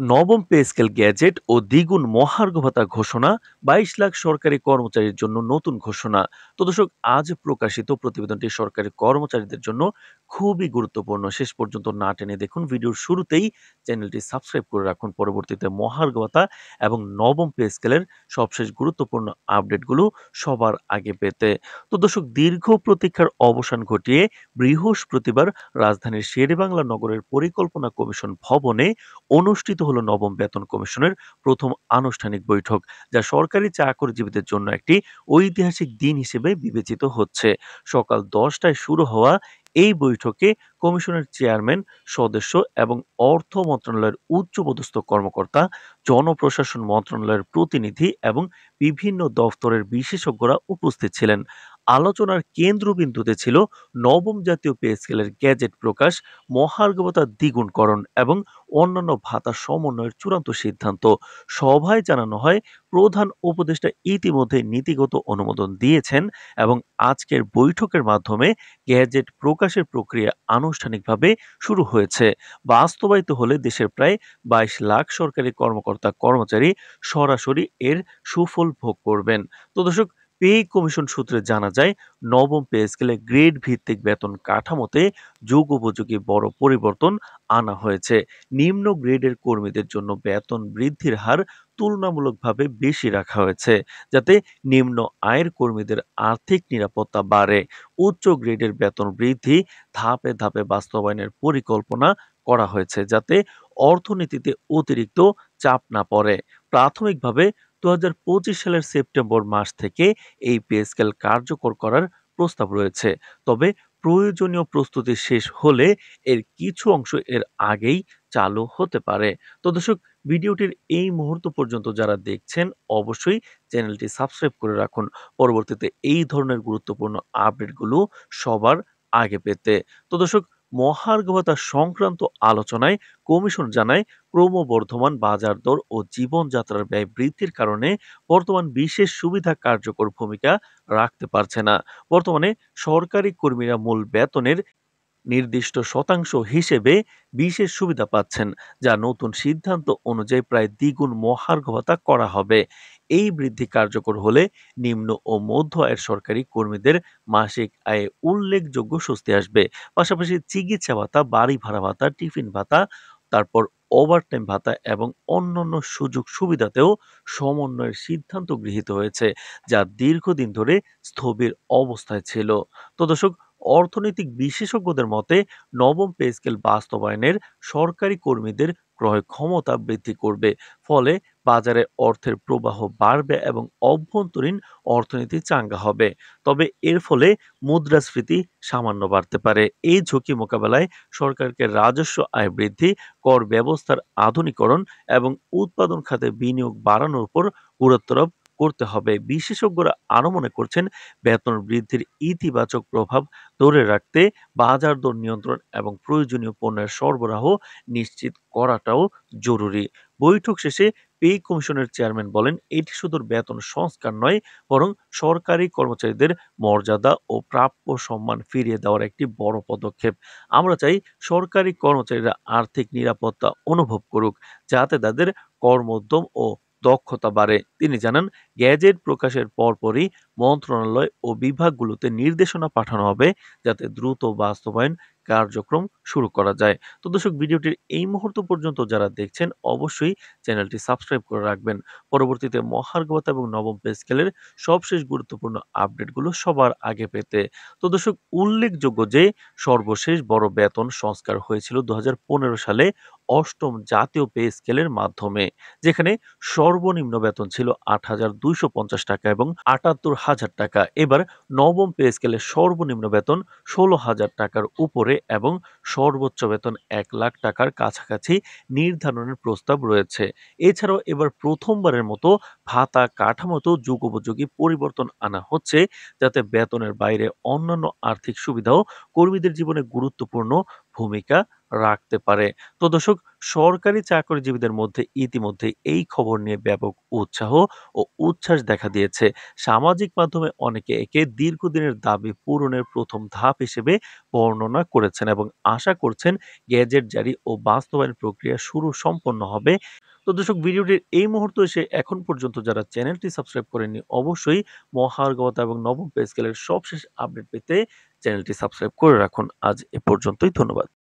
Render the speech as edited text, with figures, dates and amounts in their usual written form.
নবম pay scale gadget ও দ্বিগুণ মহার্ঘ ভাতা ঘোষণা, ২২ লাখ সরকারি কর্মচারীর জন্য নতুন ঘোষণা। তো দর্শক, আজ প্রকাশিত প্রতিবেদনটি সরকারি কর্মচারীদের জন্য খুবই গুরুত্বপূর্ণ। শেষ পর্যন্ত না টেনে দেখুন। ভিডিওর শুরুতেই চ্যানেলটি সাবস্ক্রাইব করে রাখুন পরবর্তীতে মহার্ঘ ভাতা এবং নবম পে স্কেলের সবশেষ গুরুত্বপূর্ণ আপডেটগুলো সবার আগে পেতে। তো দর্শক, দীর্ঘ প্রতীক্ষার অবসান ঘটিয়ে বৃহস্পতিবার রাজধানীর শেরেবাংলা নগরের পরিকল্পনা কমিশন ভবনে অনুষ্ঠিত হলো নবম বেতন কমিশনের প্রথম আনুষ্ঠানিক বৈঠক, যা সরকারি চাকরিজীবীদের জন্য একটি ঐতিহাসিক দিন হিসেবে বিবেচিত হচ্ছে। সকাল ১০টায় শুরু হওয়া এই বৈঠকে কমিশনের চেয়ারম্যান, সদস্য এবং অর্থ মন্ত্রণালয়ের উচ্চপদস্থ কর্মকর্তা, জনপ্রশাসন মন্ত্রণালয়ের প্রতিনিধি এবং বিভিন্ন দফতরের বিশেষজ্ঞরা উপস্থিত ছিলেন। আলোচনার কেন্দ্রবিন্দুতে ছিল নবম জাতীয় পে স্কেলের গ্যাজেট প্রকাশ, মহার্ঘ ভাতা দ্বিগুণকরণ এবং অন্যান্য ভাতা সমন্বয়ের চূড়ান্ত সিদ্ধান্ত। সভায় জানানো হয়, প্রধান উপদেষ্টা ইতিমধ্যে নীতিগত অনুমোদন দিয়েছেন এবং আজকের বৈঠকের মাধ্যমে গ্যাজেট প্রকাশের প্রক্রিয়া আনুষ্ঠানিকভাবে শুরু হয়েছে। বাস্তবায়িত হলে দেশের প্রায় ২২ লাখ সরকারি কর্মকর্তা কর্মচারী সরাসরি এর সুফল ভোগ করবেন। তো দর্শক, পে কমিশন সূত্রে জানা যায়, নবম পে স্কেলে গ্রেড ভিত্তিক বেতন কাঠামোতে যুগোপযোগী বড় পরিবর্তন আনা হয়েছে। নিম্ন গ্রেডের কর্মীদের জন্য বেতন বৃদ্ধির হার তুলনামূলকভাবে বেশি রাখা হয়েছে, যাতে নিম্ন আয়ের কর্মীদের আর্থিক নিরাপত্তা বাড়ে। উচ্চ গ্রেডের বেতন বৃদ্ধি ধাপে ধাপে বাস্তবায়নের পরিকল্পনা করা হয়েছে, যাতে অর্থনীতিতে অতিরিক্ত চাপ না পড়ে। প্রাথমিকভাবে ২০২৫ সালের সেপ্টেম্বর মাস থেকে এই পে স্কেল কার্যকর করার প্রস্তাব রয়েছে। তবে প্রয়োজনীয় প্রস্তুতি শেষ হলে এর কিছু অংশ এর আগেই চালু হতে পারে। তো দর্শক, ভিডিওটির এই মুহূর্ত পর্যন্ত যারা দেখছেন, অবশ্যই চ্যানেলটি সাবস্ক্রাইব করে রাখুন পরবর্তীতে এই ধরনের গুরুত্বপূর্ণ আপডেটগুলো সবার আগে পেতে। তো দর্শক, মহার্ঘ ভাতা সংক্রান্ত আলোচনায় কমিশন জানায়, ক্রমবর্ধমান বাজার দর ও জীবনযাত্রার ব্যয় বৃদ্ধির কারণে বর্তমান বিশেষ সুবিধা কার্যকর ভূমিকা রাখতে পারছে না। বর্তমানে সরকারি কর্মীরা মূল বেতনের নির্দিষ্ট শতাংশ হিসেবে বিশেষ সুবিধা পাচ্ছেন, যা নতুন সিদ্ধান্ত অনুযায়ী প্রায় দ্বিগুণ মহার্ঘ ভাতা করা হবে। এই বৃদ্ধি কার্যকর হলে নিম্ন ও মধ্য আয়ের সরকারি কর্মীদের মাসিক আয়ে উল্লেখযোগ্য স্বস্তি আসবে। পাশাপাশি চিকিৎসা ভাতা, বাড়ি ভাড়া ভাতা, টিফিন ভাতা, তারপর ওভারটাইম ভাতা এবং অন্যান্য সুযোগ সুবিধাতেও সমন্বয়ের সিদ্ধান্ত গৃহীত হয়েছে, যা দীর্ঘদিন ধরে স্থবির অবস্থায় ছিল। তো দর্শক, অর্থনৈতিক বিশেষজ্ঞদের মতে, নবম পে স্কেল বাস্তবায়নের সরকারি কর্মীদের ক্রয় ক্ষমতা বৃদ্ধি করবে। ফলে বাজারে অর্থের প্রবাহ বাড়বে এবং অভ্যন্তরীণ অর্থনীতি চাঙ্গা হবে। তবে এর ফলে মুদ্রাস্ফীতি সামান্য বাড়তে পারে। এই ঝুঁকি মোকাবেলায় সরকারকে রাজস্ব আয় বৃদ্ধি, কর ব্যবস্থার আধুনিকরণ এবং উৎপাদন খাতে বিনিয়োগ বাড়ানোর উপর গুরুত্বারোপ করতে হবে। বিশেষজ্ঞরা আরও মনে করছেন, বেতন বৃদ্ধির ইতিবাচক প্রভাব ধরে রাখতে বাজার দর নিয়ন্ত্রণ এবং প্রয়োজনীয় পণ্যের সরবরাহ নিশ্চিত করাটাও জরুরি। বৈঠক শেষে পে কমিশনের চেয়ারম্যান বলেন, এটি শুধু বেতন সংস্কার নয়, বরং সরকারি কর্মচারীদের মর্যাদা ও প্রাপ্য সম্মান ফিরিয়ে দেওয়ার একটি বড় পদক্ষেপ। আমরা চাই সরকারি কর্মচারীরা আর্থিক নিরাপত্তা অনুভব করুক, যাতে তাদের কর্মোদ্যম ও দক্ষতা বাড়ে। তিনি জানান, গ্যাজেট প্রকাশের পরপরই মন্ত্রণালয় ও বিভাগগুলোতে নির্দেশনা পাঠানো হবে, যাতে দ্রুত বাস্তবায়ন কার্যক্রম শুরু করা যায়। তো দর্শক, ভিডিওটির এই মুহূর্ত পর্যন্ত যারা দেখছেন, অবশ্যই চ্যানেলটি সাবস্ক্রাইব করে রাখবেন পরবর্তীতে মহার্ঘ ভাতা এবং নবম পে স্কেলের সবশেষ গুরুত্বপূর্ণ আপডেটগুলো সবার আগে পেতে। তো দর্শক, উল্লেখযোগ্য যে সর্বশেষ বড় বেতন সংস্কার হয়েছিল ২০১৫ সালে অষ্টম জাতীয় পে স্কেলের মাধ্যমে, যেখানে সর্বনিম্ন বেতন ছিল ৮,২৫০ টাকা এবং ৭৮,০০০ টাকা। এবার নবম পে স্কেলের সর্বনিম্ন বেতন ১৬,০০০ টাকার উপরে এবং সর্বোচ্চ বেতন ১,০০,০০০ টাকার কাছাকাছি নির্ধারণের প্রস্তাব রয়েছে। এছাড়াও এবার প্রথমবারের মতো ভাতা কাঠামোতেও যুগোপযোগী পরিবর্তন আনা হচ্ছে, যাতে বেতনের বাইরে অন্যান্য আর্থিক সুবিধাও কর্মীদের জীবনে গুরুত্বপূর্ণ ভূমিকা রাখতে পারে। তো দর্শক, সরকারি চাকরিজীবীদের মধ্যে ইতিমধ্যেই এই খবর নিয়ে ব্যাপক উৎসাহ ও উচ্ছ্বাস দেখা দিয়েছে। সামাজিক মাধ্যমে অনেকে একে দীর্ঘদিনের দাবি পূরণের প্রথম ধাপ হিসেবে বর্ণনা করেছেন এবং আশা করছেন গ্যাজেট জারি ও বাস্তবায়ন প্রক্রিয়া সম্পন্ন হবে। তো দর্শক, ভিডিওটির এই মুহূর্তে এসে এখন পর্যন্ত যারা চ্যানেলটি সাবস্ক্রাইব করেননি, অবশ্যই মহার্ঘ ভাতা এবং নবম পে স্কেলের সবশেষ আপডেট পেতে চ্যানেলটি সাবস্ক্রাইব করে রাখুন। আজ এ পর্যন্তই। ধন্যবাদ।